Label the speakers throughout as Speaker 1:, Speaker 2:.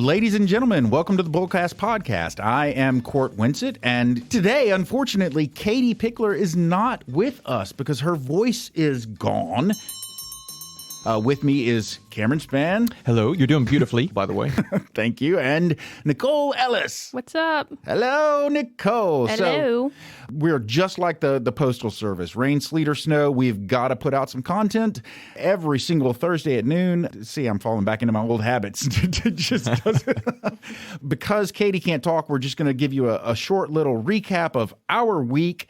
Speaker 1: ladies and gentlemen, welcome to the BullCast podcast. I am Court Winsett, and today, unfortunately, Katie Pickler is not with us because her voice is gone. With me is Cameron Spann.
Speaker 2: Hello, you're doing beautifully, by the way.
Speaker 1: Thank you. And Nicole Ellis.
Speaker 3: What's up?
Speaker 1: Hello, Nicole.
Speaker 3: Hello.
Speaker 1: So, we're just like the Postal Service. Rain, sleet, or snow, we've got to put out some content every single Thursday at noon. See, I'm falling back into my old habits. Because Katie can't talk, we're just going to give you a short little recap of our week.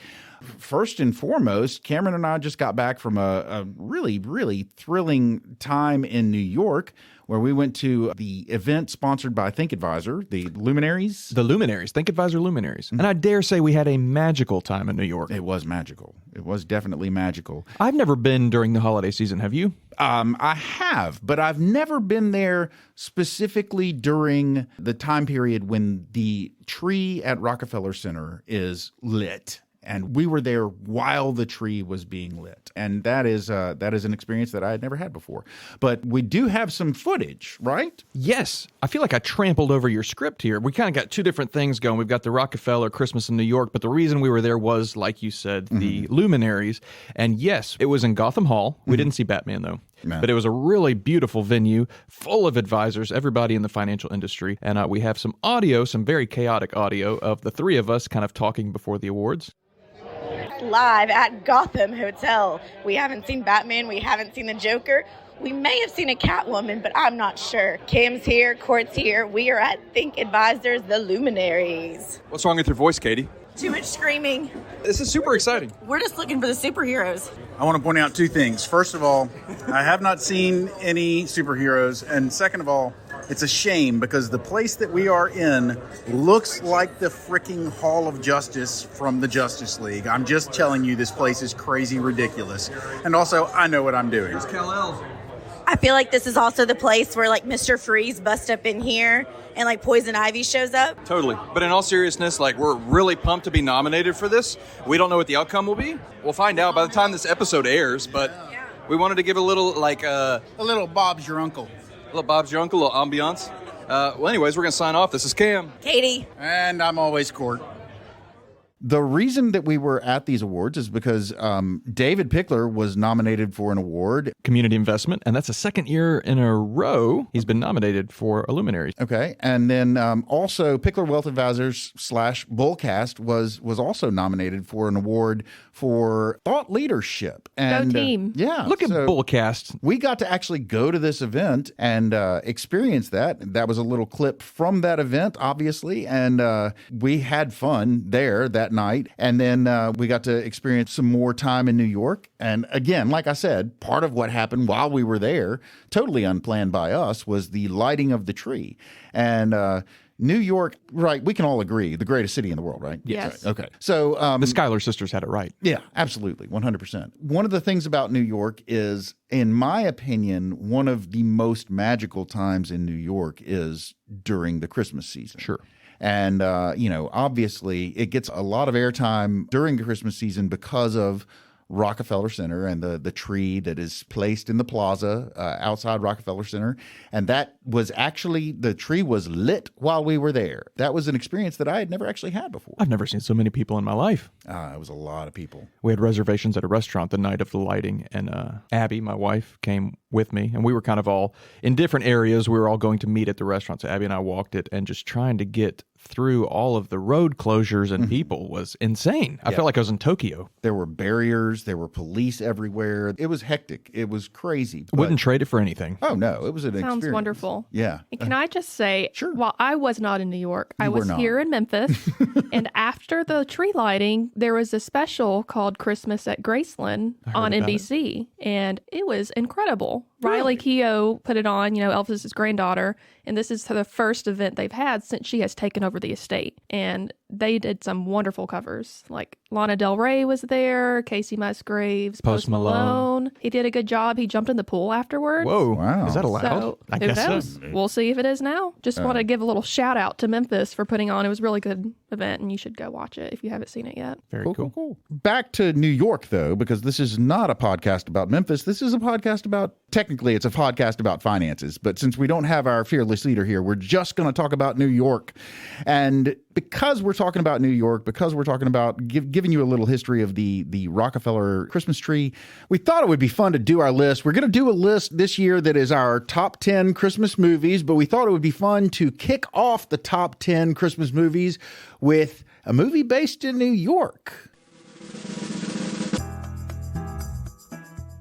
Speaker 1: First and foremost, Cameron and I just got back from a really, really thrilling time in New York where we went to the event sponsored by ThinkAdvisor, the Luminaries.
Speaker 2: The Luminaries, ThinkAdvisor Luminaries. Mm-hmm. And I dare say we had a magical time in New York.
Speaker 1: It was magical. It was definitely magical.
Speaker 2: I've never been during the holiday season. Have you?
Speaker 1: I have, but I've never been there specifically during the time period when the tree at Rockefeller Center is lit. And we were there while the tree was being lit. And that is an experience that I had never had before. But we do have some footage, right?
Speaker 2: Yes. I feel like I trampled over your script here. We kind of got two different things going. We've got the Rockefeller Christmas in New York, but the reason we were there was, like you said, the Luminaries. And yes, it was in Gotham Hall. We didn't see Batman, though. But it was a really beautiful venue, full of advisors, everybody in the financial industry. And we have some audio, some very chaotic audio of the three of us kind of talking before the awards.
Speaker 4: Live at Gotham Hotel. We haven't seen Batman. We haven't seen the Joker. We may have seen a Catwoman, but I'm not sure. Cam's here. Court's here. We are at ThinkAdvisor's The Luminaries.
Speaker 5: What's wrong with your voice, Katie?
Speaker 4: Too much screaming.
Speaker 5: This is super exciting.
Speaker 4: We're just looking for the superheroes.
Speaker 6: I want to point out two things. First of all, I have not seen any superheroes. And second of all, it's a shame because the place that we are in looks like the freaking Hall of Justice from the Justice League. I'm just telling you, this place is crazy ridiculous. And also, I know what I'm doing.
Speaker 4: I feel like this is also the place where like Mr. Freeze busts up in here and like Poison Ivy shows up.
Speaker 5: Totally. But in all seriousness, like, we're really pumped to be nominated for this. We don't know what the outcome will be. We'll find out by the time this episode airs, but we wanted to give a little like
Speaker 6: a little Bob's Your Uncle.
Speaker 5: A little Bob's Your Uncle, a little ambiance. Well, anyways, we're going to sign off. This is Cam.
Speaker 4: Katie.
Speaker 6: And I'm always Court.
Speaker 1: The reason that we were at these awards is because David Pickler was nominated for an award.
Speaker 2: Community investment, and that's the second year in a row he's been nominated for a Luminaries.
Speaker 1: Okay, and then also Pickler Wealth Advisors / BullCast was also nominated for an award for thought leadership. And,
Speaker 3: Go team.
Speaker 1: Yeah.
Speaker 2: Look at BullCast.
Speaker 1: We got to actually go to this event and experience that. That was a little clip from that event, obviously, and we had fun there that night. And then we got to experience some more time in New York. And again, like I said, part of what happened while we were there, totally unplanned by us, was the lighting of the tree. And New York, right, we can all agree, the greatest city in the world, right?
Speaker 3: Yes.
Speaker 1: Right. Okay. So
Speaker 2: The Schuyler sisters had it right.
Speaker 1: yeah, absolutely, 100%. One of the things about New York is, in my opinion, one of the most magical times in New York is during the Christmas season.
Speaker 2: Sure.
Speaker 1: And, obviously it gets a lot of airtime during the Christmas season because of Rockefeller Center and the tree that is placed in the plaza outside Rockefeller Center. And that was actually, the tree was lit while we were there. That was an experience that I had never actually had before.
Speaker 2: I've never seen so many people in my life.
Speaker 1: It was a lot of people.
Speaker 2: We had reservations at a restaurant the night of the lighting, and Abby, my wife, came with me, and we were kind of all in different areas. We were all going to meet at the restaurant, so Abby and I walked it, and just trying to get through all of the road closures and people was insane. I felt like I was in Tokyo.
Speaker 1: There were barriers. There were police everywhere. It was hectic. It was crazy.
Speaker 2: Wouldn't trade it for anything.
Speaker 1: Oh, no. It was an experience.
Speaker 3: Sounds wonderful.
Speaker 1: Yeah.
Speaker 3: And can I just say,
Speaker 1: Sure.
Speaker 3: while I was not in New York, I
Speaker 1: You were
Speaker 3: was
Speaker 1: not.
Speaker 3: here in Memphis, and after the tree lighting, there was a special called Christmas at Graceland on
Speaker 2: about
Speaker 3: NBC, and it was incredible. Riley Keough put it on, Elvis's granddaughter, and this is the first event they've had since she has taken over the estate. And they did some wonderful covers. Like Lana Del Rey was there, Casey Musgraves,
Speaker 2: Post Malone.
Speaker 3: He did a good job. He jumped in the pool afterwards.
Speaker 2: Whoa.
Speaker 1: Wow.
Speaker 2: Is that allowed?
Speaker 3: So,
Speaker 2: I
Speaker 3: who
Speaker 2: guess
Speaker 3: knows?
Speaker 2: so.
Speaker 3: We'll see if it is now. Just want to give a little shout out to Memphis for putting on. It was a really good event, and you should go watch it if you haven't seen it yet.
Speaker 2: Very cool.
Speaker 1: Back to New York, though, because this is not a podcast about Memphis. This is a podcast about, technically, it's a podcast about finances. But since we don't have our fearless leader here, we're just going to talk about New York. And because we're talking about New York, because we're talking about giving you a little history of the Rockefeller Christmas tree, we thought it would be fun to do our list. We're going to do a list this year that is our top 10 Christmas movies, but we thought it would be fun to kick off the top 10 Christmas movies with a movie based in New York.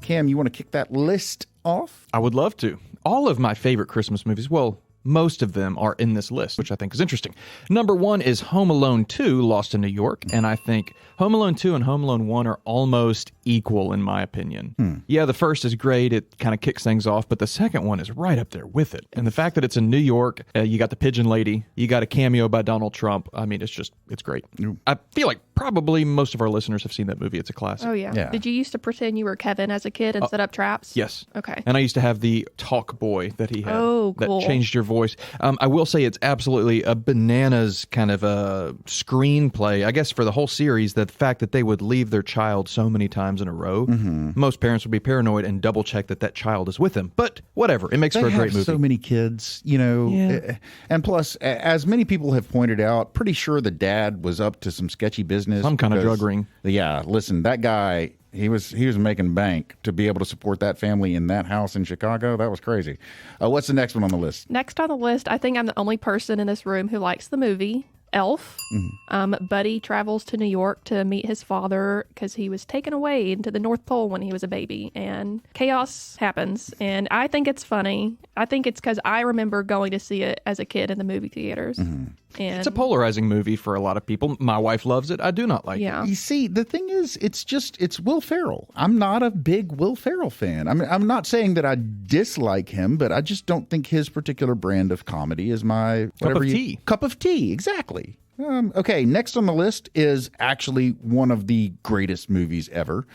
Speaker 1: Cam, you want to kick that list off?
Speaker 2: I would love to. All of my favorite Christmas movies, well, most of them are in this list, which I think is interesting. Number 1 is Home Alone 2, Lost in New York, and I think Home Alone 2 and Home Alone 1 are almost equal in my opinion. Yeah, the first is great. It kind of kicks things off, but the second one is right up there with it. And the fact that it's in New York, you got the Pigeon Lady, you got a cameo by Donald Trump. I mean, it's great. I feel like probably most of our listeners have seen that movie. It's a classic.
Speaker 3: Oh, yeah.
Speaker 1: Yeah.
Speaker 3: Did you used to pretend you were Kevin as a kid and set up traps?
Speaker 2: Yes.
Speaker 3: Okay.
Speaker 2: And I used to have the talk boy that he had
Speaker 3: Oh, cool.
Speaker 2: that changed your voice. I will say it's absolutely a bananas kind of a screenplay, I guess, for the whole series. That the fact that they would leave their child so many times in a row, most parents would be paranoid and double check that child is with them. But whatever, it makes for a great movie.
Speaker 1: So many kids, you know,
Speaker 2: Yeah.
Speaker 1: And plus, as many people have pointed out, pretty sure the dad was up to some sketchy business.
Speaker 2: Some kind of
Speaker 1: because-
Speaker 2: drug ring.
Speaker 1: Yeah, listen, that guy, he was making bank to be able to support that family in that house in Chicago. That was crazy. What's the next one on the list?
Speaker 3: Next on the list, I think I'm the only person in this room who likes the movie Elf. Buddy travels to New York to meet his father because he was taken away into the North Pole when he was a baby, and chaos happens. And I think it's funny. I think it's because I remember going to see it as a kid in the movie theaters. And
Speaker 2: It's a polarizing movie for a lot of people. My wife loves it. I do not like it.
Speaker 3: yeah.
Speaker 1: You see, the thing is, it's Will Ferrell. I'm not a big Will Ferrell fan. I mean, I'm not saying that I dislike him, but I just don't think his particular brand of comedy is my
Speaker 2: Cup of tea.
Speaker 1: Cup of tea, exactly. Okay, next on the list is actually one of the greatest movies ever,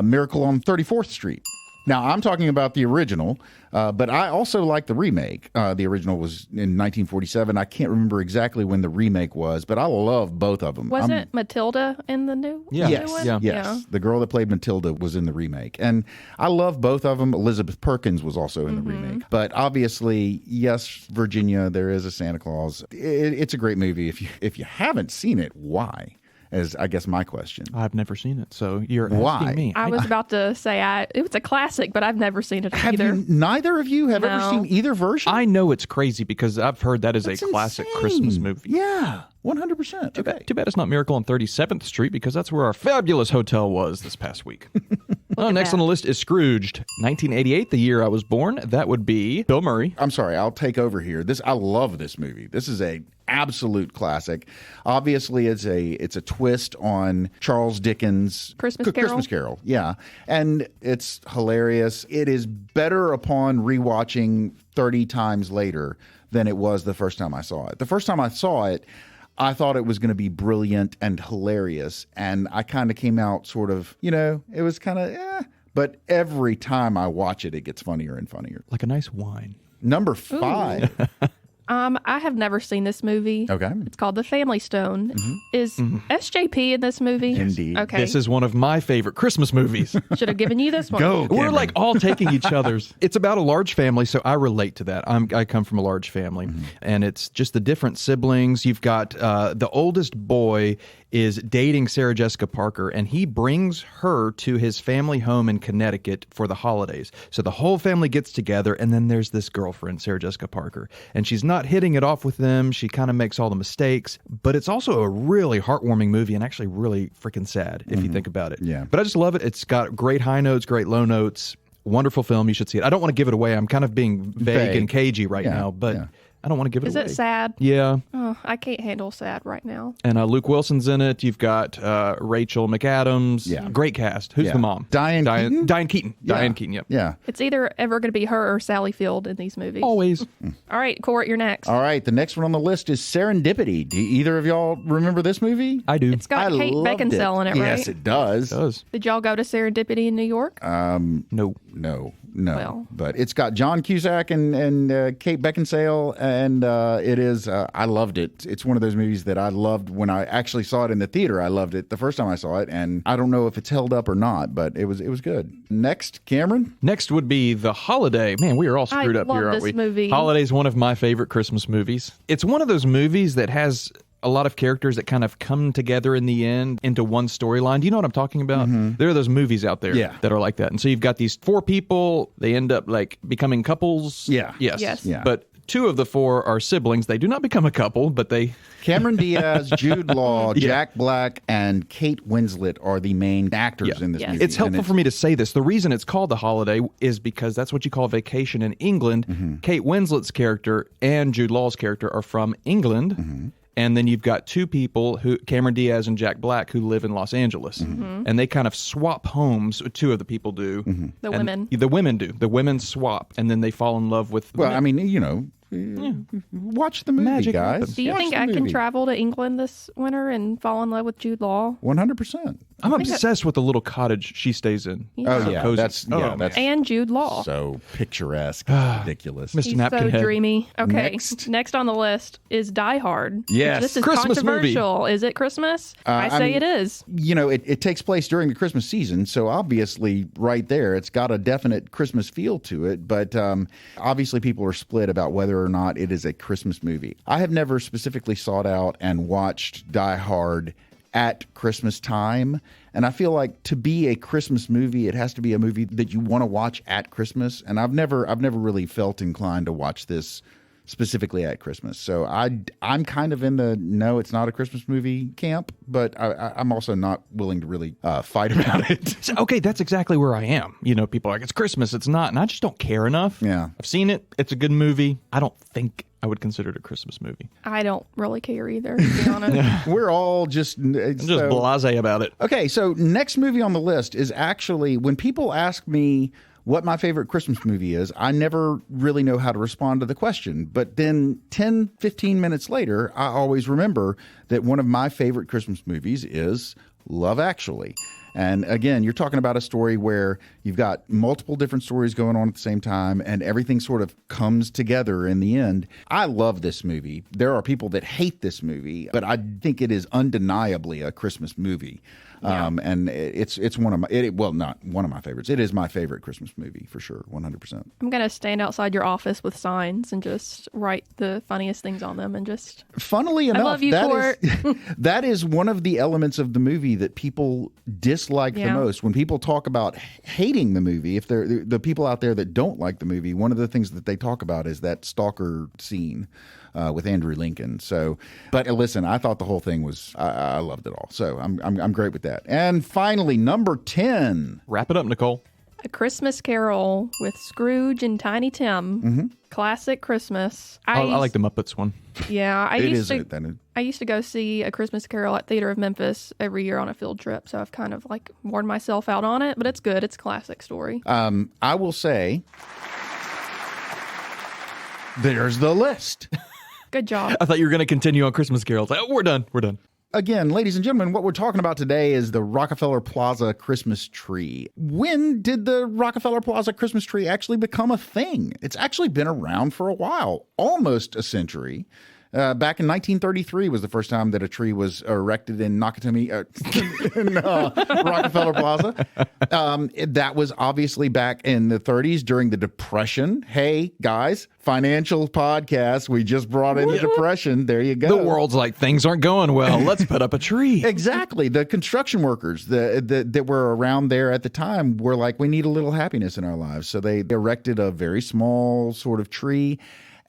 Speaker 1: Miracle on 34th Street. Now, I'm talking about the original, but I also like the remake. The original was in 1947. I can't remember exactly when the remake was, but I love both of them.
Speaker 3: Wasn't Matilda in the new,
Speaker 2: Yeah.
Speaker 3: new
Speaker 1: Yes,
Speaker 3: one?
Speaker 2: Yeah.
Speaker 1: yes. The girl that played Matilda was in the remake. And I love both of them. Elizabeth Perkins was also in the remake. But obviously, yes, Virginia, there is a Santa Claus. It's a great movie. If you haven't seen it, why? Is, I guess, my question.
Speaker 2: I've never seen it, so you're
Speaker 1: Why?
Speaker 3: I
Speaker 2: asking me.
Speaker 3: was about to say it was a classic, but I've never seen it
Speaker 1: Have
Speaker 3: either.
Speaker 1: you, neither of you have ever
Speaker 3: No.
Speaker 1: seen either version?
Speaker 2: I know it's crazy because I've heard that is
Speaker 1: That's
Speaker 2: a classic
Speaker 1: insane.
Speaker 2: Christmas movie.
Speaker 1: Yeah, 100%. Okay.
Speaker 2: Too bad it's not Miracle on 37th Street because that's where our fabulous hotel was this past week. Next
Speaker 3: that.
Speaker 2: on the list is Scrooged. 1988, the year I was born. That would be Bill Murray.
Speaker 1: I'm sorry, I'll take over here. I love this movie. This is a absolute classic. Obviously, it's a twist on Charles Dickens'
Speaker 3: Christmas Carol?
Speaker 1: Christmas Carol, yeah, and it's hilarious. It is better upon rewatching 30 times later than it was the first time I saw it. The first time I saw it, I thought it was going to be brilliant and hilarious, and I kind of came out sort of, it was kind of, but every time I watch it, it gets funnier and funnier.
Speaker 2: Like a nice wine.
Speaker 1: Number 5.
Speaker 3: I have never seen this movie.
Speaker 1: Okay.
Speaker 3: It's called The Family Stone. Is SJP in this movie?
Speaker 1: Indeed.
Speaker 3: Okay.
Speaker 2: This is one of my favorite Christmas movies.
Speaker 3: Should have given you this one.
Speaker 1: Go.
Speaker 2: We're
Speaker 1: Cameron.
Speaker 2: like all taking each other's. It's about a large family, so I relate to that. I come from a large family, and it's just the different siblings. You've got the oldest boy is dating Sarah Jessica Parker, and he brings her to his family home in Connecticut for the holidays. So the whole family gets together, and then there's this girlfriend, Sarah Jessica Parker, and she's not hitting it off with them. She kind of makes all the mistakes, but it's also a really heartwarming movie and actually really freaking sad if you think about it.
Speaker 1: Yeah.
Speaker 2: But I just love it. It's got great high notes, great low notes. Wonderful film. You should see it. I don't want to give it away. I'm kind of being vague and cagey right
Speaker 1: Yeah,
Speaker 2: now, but
Speaker 1: yeah.
Speaker 2: I don't want to give it
Speaker 3: Is
Speaker 2: away.
Speaker 3: it sad?
Speaker 2: Yeah.
Speaker 3: Oh, I can't handle sad right now.
Speaker 2: And Luke Wilson's in it. You've got Rachel McAdams.
Speaker 1: Yeah.
Speaker 2: Great cast. Who's
Speaker 1: Yeah.
Speaker 2: the mom?
Speaker 1: Diane Keaton?
Speaker 2: Diane Keaton.
Speaker 1: Yeah.
Speaker 2: Diane Keaton, yep.
Speaker 1: Yeah.
Speaker 3: It's either ever going to be her or Sally Field in these movies.
Speaker 2: Always.
Speaker 3: All right, Court, you're next.
Speaker 1: All right, the next one on the list is Serendipity. Do either of y'all remember this movie?
Speaker 2: I do.
Speaker 3: It's got Kate
Speaker 1: loved
Speaker 3: Beckinsale in it, right?
Speaker 1: Yes, it does.
Speaker 2: It does.
Speaker 3: Did y'all go to Serendipity in New York?
Speaker 2: No.
Speaker 1: No.
Speaker 3: Well.
Speaker 1: But it's got John Cusack and Kate Beckinsale, and it is. I loved it. It's one of those movies that I loved when I actually saw it in the theater. I loved it the first time I saw it, and I don't know if it's held up or not, but it was good. Next, Cameron.
Speaker 2: Next would be The Holiday. Man, we are all screwed up
Speaker 3: love
Speaker 2: here, aren't
Speaker 3: this
Speaker 2: we?
Speaker 3: movie.
Speaker 2: Holiday's one of my favorite Christmas movies. It's one of those movies that has a lot of characters that kind of come together in the end into one storyline. Do you know what I'm talking about? There are those movies out there that are like that. And so you've got these 4 people. They end up like becoming couples.
Speaker 1: Yeah.
Speaker 3: Yes.
Speaker 1: Yeah.
Speaker 2: But 2 of the 4 are siblings. They do not become a couple, but they...
Speaker 1: Cameron Diaz, Jude Law, Jack Black, and Kate Winslet are the main actors in this
Speaker 3: Yes.
Speaker 1: movie.
Speaker 2: It's helpful for me to say this. The reason it's called The Holiday is because that's what you call vacation in England. Kate Winslet's character and Jude Law's character are from England. And then you've got 2 people, Cameron Diaz and Jack Black, who live in Los Angeles. And they kind of swap homes. 2 of the people do.
Speaker 3: The
Speaker 2: And
Speaker 3: women.
Speaker 2: The women do. The women swap, and then they fall in love with the
Speaker 1: Well,
Speaker 2: men.
Speaker 1: I mean, watch the movie,
Speaker 2: Magic
Speaker 1: guys.
Speaker 2: happens.
Speaker 3: Do you
Speaker 1: Watch
Speaker 3: think
Speaker 1: the
Speaker 3: I can
Speaker 1: movie.
Speaker 3: travel to England this winter and fall in love with Jude Law?
Speaker 1: 100%.
Speaker 2: I'm obsessed with the little cottage she stays in.
Speaker 1: Oh,
Speaker 2: So
Speaker 1: yeah.
Speaker 2: cozy.
Speaker 1: That's
Speaker 2: man.
Speaker 3: And Jude Law.
Speaker 1: so picturesque. Ridiculous.
Speaker 2: Mr.
Speaker 3: He's
Speaker 2: Napkin
Speaker 3: so
Speaker 2: Head.
Speaker 3: dreamy. Okay.
Speaker 1: Next.
Speaker 3: On the list is Die Hard.
Speaker 1: Yes.
Speaker 3: This is
Speaker 2: Christmas movie.
Speaker 3: controversial. Is it Christmas? I say it is.
Speaker 1: It takes place during the Christmas season, so obviously right there it's got a definite Christmas feel to it, but obviously people are split about whether or not it is a Christmas movie. I have never specifically sought out and watched Die Hard at Christmas time, and I feel like to be a Christmas movie, it has to be a movie that you want to watch at Christmas, and I've never really felt inclined to watch this specifically at Christmas. So I'm kind of in the no, it's not a Christmas movie camp, but I'm also not willing to really fight about it.
Speaker 2: So, okay, that's exactly where I am. People are like, it's Christmas, it's not. And I just don't care enough.
Speaker 1: Yeah.
Speaker 2: I've seen it. It's a good movie. I don't think I would consider it a Christmas movie.
Speaker 3: I don't really care either, to be honest.
Speaker 1: We're all just
Speaker 2: I'm just blasé about it.
Speaker 1: Okay, so next movie on the list is actually, when people ask me what my favorite Christmas movie is, I never really know how to respond to the question. But then 10, 15 minutes later, I always remember that one of my favorite Christmas movies is Love Actually. And again, you're talking about a story where you've got multiple different stories going on at the same time, and everything sort of comes together in the end. I love this movie. There are people that hate this movie, but I think it is undeniably a Christmas movie. And it's one of my, well, not one of my favorites. It is my favorite Christmas movie for sure, 100%.
Speaker 3: I'm going to stand outside your office with signs and just write the funniest things on them and just...
Speaker 1: Funnily enough,
Speaker 3: love you,
Speaker 1: that is one of the elements of the movie that people dislike the
Speaker 3: Yeah.
Speaker 1: most. When people talk about hating the movie, if they're the people out there that don't like the movie, one of the things that they talk about is that stalker scene with Andrew Lincoln. So, but listen, I thought the whole thing was, I loved it all. So I'm great with that. And finally, number 10.
Speaker 2: Wrap it up, Nicole.
Speaker 3: A Christmas Carol with Scrooge and Tiny Tim. Classic Christmas.
Speaker 2: I like the Muppets one.
Speaker 3: Yeah, I
Speaker 1: It
Speaker 3: used
Speaker 1: is.
Speaker 3: to. I used to go see A Christmas Carol at Theater of Memphis every year on a field trip, so I've kind of like worn myself out on it. But it's good. It's a classic story.
Speaker 1: I will say, there's the list.
Speaker 3: Good job.
Speaker 2: I thought you were going to continue on Christmas carols. Like, oh, we're done. We're done.
Speaker 1: Again, ladies and gentlemen, what we're talking about today is the Rockefeller Plaza Christmas tree. When did the Rockefeller Plaza Christmas tree actually become a thing? It's actually been around for a while, almost a century. Back in 1933 was the first time that a tree was erected in Nakatomi, in Rockefeller Plaza. That was obviously back in the 30s during the Depression. Hey, guys, financial podcast. We just brought in the Depression. There you go.
Speaker 2: The world's like, things aren't going well. Let's put up a tree.
Speaker 1: Exactly. The construction workers that were around there at the time were like, we need a little happiness in our lives. So they erected a very small sort of tree.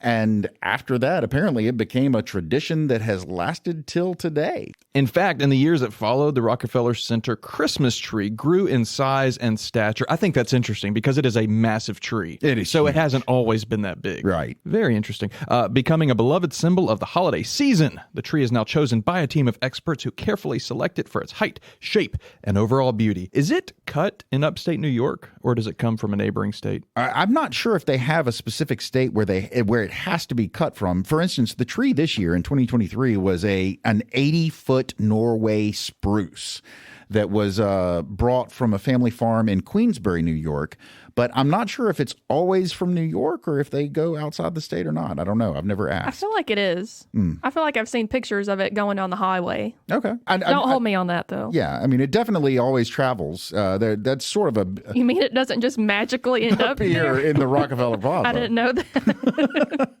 Speaker 1: And after that, apparently it became a tradition that has lasted till today.
Speaker 2: In fact, in the years that followed, the Rockefeller Center Christmas tree grew in size and stature. I think that's interesting because it is a massive tree.
Speaker 1: It is
Speaker 2: So
Speaker 1: huge.
Speaker 2: it hasn't always been that big.
Speaker 1: Right.
Speaker 2: Very interesting. Becoming a beloved symbol of the holiday season, the tree is now chosen by a team of experts who carefully select it for its height, shape, and overall beauty. Is it cut in upstate New York, or does it come from a neighboring state?
Speaker 1: I'm not sure if they have a specific state where it has to be cut from. For instance, the tree this year in 2023 was an 80-foot Norway spruce that was brought from a family farm in Queensbury, New York. But I'm not sure if it's always from New York or if they go outside the state or not. I don't know. I've never
Speaker 3: I
Speaker 1: asked.
Speaker 3: feel like it is. I feel like I've seen pictures of it going down the highway.
Speaker 1: Okay.
Speaker 3: Don't hold me on that, though.
Speaker 1: Yeah, I mean, it definitely always travels. That's sort of a
Speaker 3: You mean it doesn't just magically end up
Speaker 1: here
Speaker 3: here?
Speaker 1: in the Rockefeller Plaza.
Speaker 3: I didn't know that.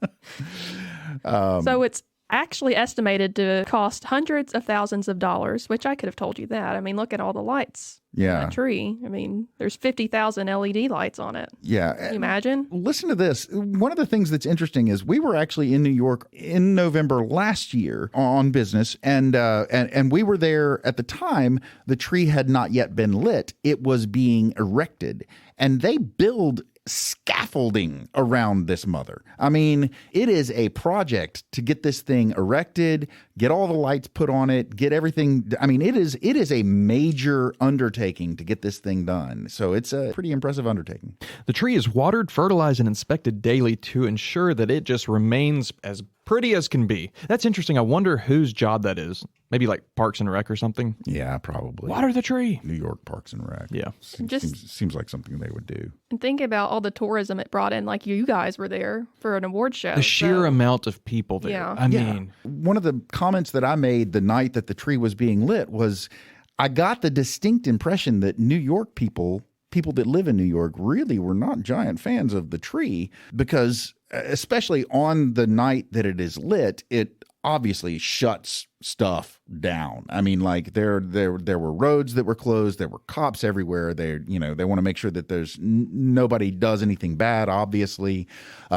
Speaker 3: So it's actually estimated to cost hundreds of thousands of dollars, which I could have told you that. I mean, look at all the lights on
Speaker 1: Yeah.
Speaker 3: that tree. I mean, there's 50,000 LED lights on it.
Speaker 1: Yeah.
Speaker 3: Can you imagine?
Speaker 1: Listen to this. One of the things that's interesting is we were actually in New York in November last year on business, and we were there at the time. The tree had not yet been lit; it was being erected, and they build scaffolding around this mother. I mean, it is a project to get this thing erected, get all the lights put on it, get everything. I mean, it is a major undertaking to get this thing done. So it's a pretty impressive undertaking.
Speaker 2: The tree is watered, fertilized, and inspected daily to ensure that it just remains as pretty as can be. That's interesting. I wonder whose job that is. Maybe like Parks and Rec or something.
Speaker 1: Yeah, probably.
Speaker 2: Water the tree.
Speaker 1: New York Parks and Rec.
Speaker 2: Yeah.
Speaker 1: Seems like something they would do.
Speaker 3: And think about all the tourism it brought in. Like you guys were there for an award show.
Speaker 2: The sheer amount of people there.
Speaker 3: Yeah.
Speaker 2: I mean,
Speaker 1: One of the comments that I made the night that the tree was being lit was I got the distinct impression that New York people that live in New York really were not giant fans of the tree because especially on the night that it is lit, it obviously shuts stuff down. I mean, like there were roads that were closed. There were cops everywhere. They want to make sure that there's nobody does anything bad. Obviously,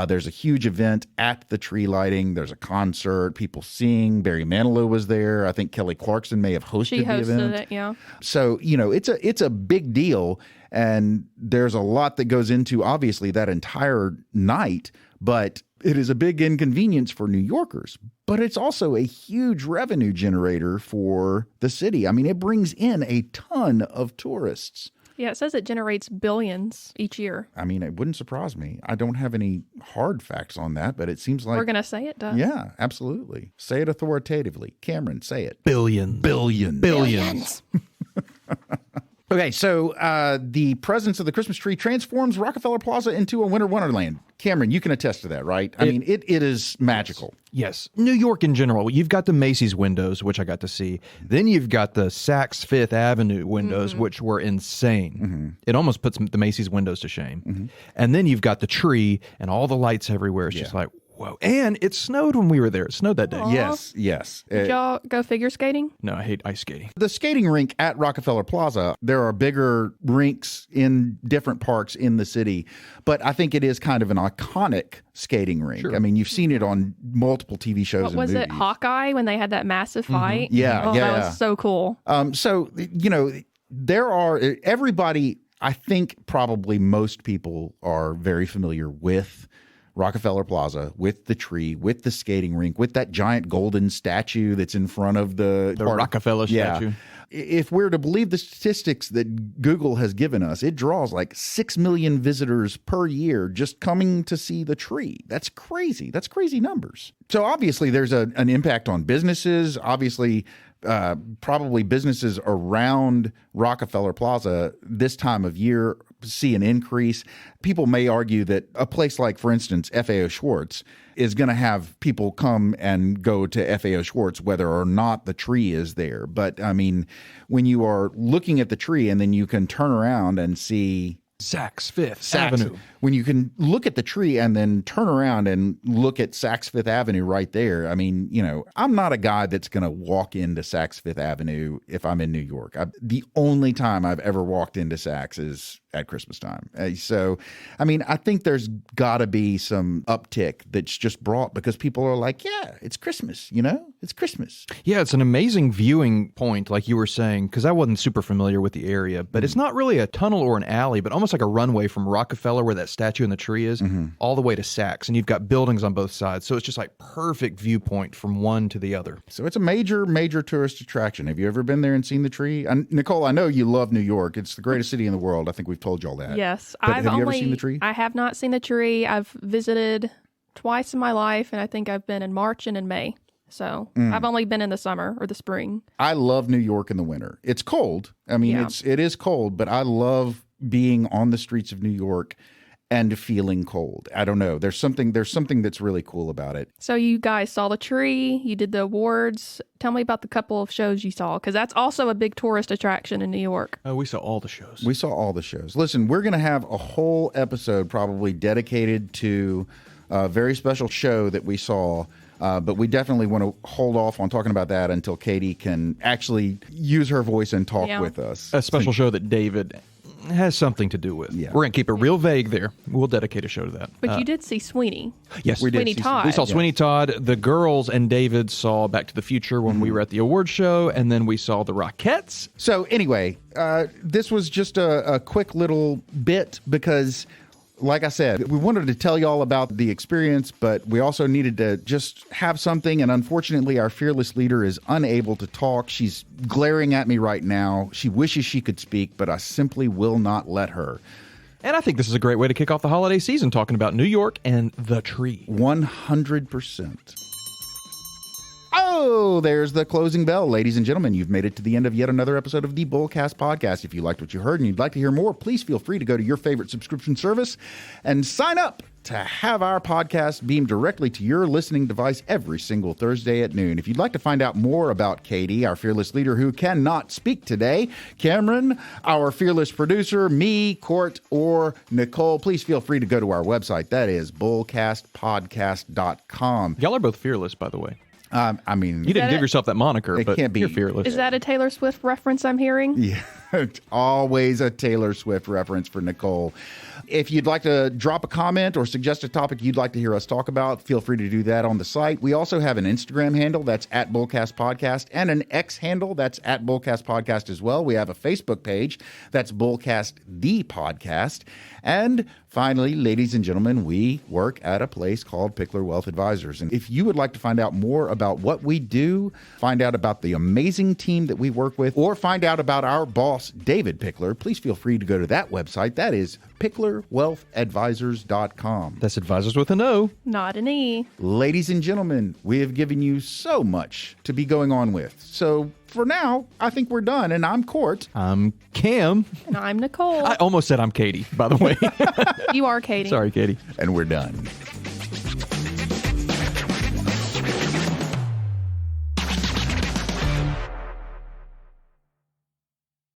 Speaker 1: there's a huge event at the tree lighting. There's a concert. People sing. Barry Manilow was there. I think Kelly Clarkson may have hosted
Speaker 3: She
Speaker 1: the event.
Speaker 3: hosted it, yeah.
Speaker 1: So it's a big deal, and there's a lot that goes into obviously that entire night. But it is a big inconvenience for New Yorkers, but it's also a huge revenue generator for the city. I mean, it brings in a ton of tourists.
Speaker 3: Yeah, it says it generates billions each year.
Speaker 1: I mean, it wouldn't surprise me. I don't have any hard facts on that, but it seems like...
Speaker 3: We're going to say it does.
Speaker 1: Yeah, absolutely. Say it authoritatively. Cameron, say it.
Speaker 2: billions.
Speaker 1: Billions. Okay, so the presence of the Christmas tree transforms Rockefeller Plaza into a winter wonderland. Cameron, you can attest to that, right? I mean, it is magical.
Speaker 2: Yes. New York in general, you've got the Macy's windows, which I got to see. Then you've got the Saks Fifth Avenue windows, which were insane. It almost puts the Macy's windows to shame. And then you've got the tree and all the lights everywhere. It's just like, whoa. And it snowed when we were there. It snowed that day.
Speaker 1: Yes.
Speaker 3: Did y'all go figure skating?
Speaker 2: No, I hate ice skating.
Speaker 1: The skating rink at Rockefeller Plaza, there are bigger rinks in different parks in the city, but I think it is kind of an iconic skating rink.
Speaker 2: Sure.
Speaker 1: I mean, you've seen it on multiple TV shows
Speaker 3: What
Speaker 1: and
Speaker 3: was
Speaker 1: movies.
Speaker 3: it, Hawkeye, when they had that massive fight?
Speaker 1: Yeah,
Speaker 3: Oh,
Speaker 1: yeah.
Speaker 3: That was so cool.
Speaker 1: So, there are everybody, I think probably most people are very familiar with Rockefeller Plaza, with the tree, with the skating rink, with that giant golden statue that's in front of the
Speaker 2: Rockefeller statue.
Speaker 1: If we're to believe the statistics that Google has given us, it draws like 6 million visitors per year just coming to see the tree. That's crazy. That's crazy numbers. So obviously there's an impact on businesses. Obviously, probably businesses around Rockefeller Plaza this time of year see an increase. People may argue that a place like, for instance, FAO Schwartz is going to have people come and go to FAO Schwartz whether or not the tree is there. But I mean, when you are looking at the tree and then you can turn around and see
Speaker 2: Saks Fifth Avenue.
Speaker 1: when you can look at the tree and then turn around and look at Saks Fifth Avenue right there. I mean, I'm not a guy that's going to walk into Saks Fifth Avenue if I'm in New York. The only time I've ever walked into Saks is at Christmas time. So, I mean, I think there's got to be some uptick that's just brought because people are like, yeah, it's Christmas, it's Christmas.
Speaker 2: Yeah, it's an amazing viewing point, like you were saying, because I wasn't super familiar with the area, but it's not really a tunnel or an alley, but almost like a runway from Rockefeller, where that statue in the tree is, all the way to Saks. And you've got buildings on both sides. So it's just like perfect viewpoint from one to the other.
Speaker 1: So it's a major, major tourist attraction. Have you ever been there and seen the tree? Nicole, I know you love New York. It's the greatest city in the world. I think we've told you all that.
Speaker 3: Yes.
Speaker 1: But have you ever seen the tree?
Speaker 3: I have not seen the tree. I've visited twice in my life, and I think I've been in March and in May. So I've only been in the summer or the spring. I
Speaker 1: love New York in the winter. It's cold. I mean, it is cold, but I love being on the streets of New York and feeling cold. I don't know. There's something that's really cool about it.
Speaker 3: So you guys saw the tree. You did the awards. Tell me about the couple of shows you saw, because that's also a big tourist attraction in New York.
Speaker 2: Oh, we saw all the shows.
Speaker 1: We saw all the shows. Listen, we're going to have a whole episode probably dedicated to a very special show that we saw. But we definitely want to hold off on talking about that until Katie can actually use her voice and talk with us.
Speaker 2: A special show that David has something to do with.
Speaker 1: Yeah.
Speaker 2: We're going to keep it real vague there. We'll dedicate a show to that.
Speaker 3: But you did see Sweeney.
Speaker 2: Yes,
Speaker 1: we did.
Speaker 3: Sweeney Todd.
Speaker 2: We saw Sweeney Todd. The girls and David saw Back to the Future when we were at the award show, and then we saw the Rockettes.
Speaker 1: So anyway, this was just a quick little bit because, like I said, we wanted to tell you all about the experience, but we also needed to just have something. And unfortunately, our fearless leader is unable to talk. She's glaring at me right now. She wishes she could speak, but I simply will not let her.
Speaker 2: And I think this is a great way to kick off the holiday season, talking about New York and the tree.
Speaker 1: 100%. Oh, there's the closing bell. Ladies and gentlemen, you've made it to the end of yet another episode of the BullCast podcast. If you liked what you heard and you'd like to hear more, please feel free to go to your favorite subscription service and sign up to have our podcast beamed directly to your listening device every single Thursday at noon. If you'd like to find out more about Katie, our fearless leader who cannot speak today, Cameron, our fearless producer, me, Court, or Nicole, please feel free to go to our website. That is bullcastpodcast.com.
Speaker 2: Y'all are both fearless, by the way.
Speaker 1: I mean,
Speaker 2: you didn't give yourself that moniker, but
Speaker 1: can't be,
Speaker 2: you're fearless.
Speaker 3: Is that a Taylor Swift reference I'm hearing?
Speaker 1: Yeah, always a Taylor Swift reference for Nicole. If you'd like to drop a comment or suggest a topic you'd like to hear us talk about, feel free to do that on the site. We also have an Instagram handle that's at BullCast Podcast and an X handle that's at BullCast Podcast as well. We have a Facebook page that's BullCast the Podcast. And finally, ladies and gentlemen, we work at a place called Pickler Wealth Advisors. And if you would like to find out more about what we do, find out about the amazing team that we work with, or find out about our boss, David Pickler, please feel free to go to that website. That is picklerwealthadvisors.com.
Speaker 2: That's advisors with an O.
Speaker 3: Not an E.
Speaker 1: Ladies and gentlemen, we have given you so much to be going on with. So for now, I think we're done. And I'm Court.
Speaker 2: I'm Cam.
Speaker 3: And I'm Nicole.
Speaker 2: I almost said I'm Katie, by the way.
Speaker 3: You are Katie.
Speaker 2: Sorry, Katie.
Speaker 1: And we're done.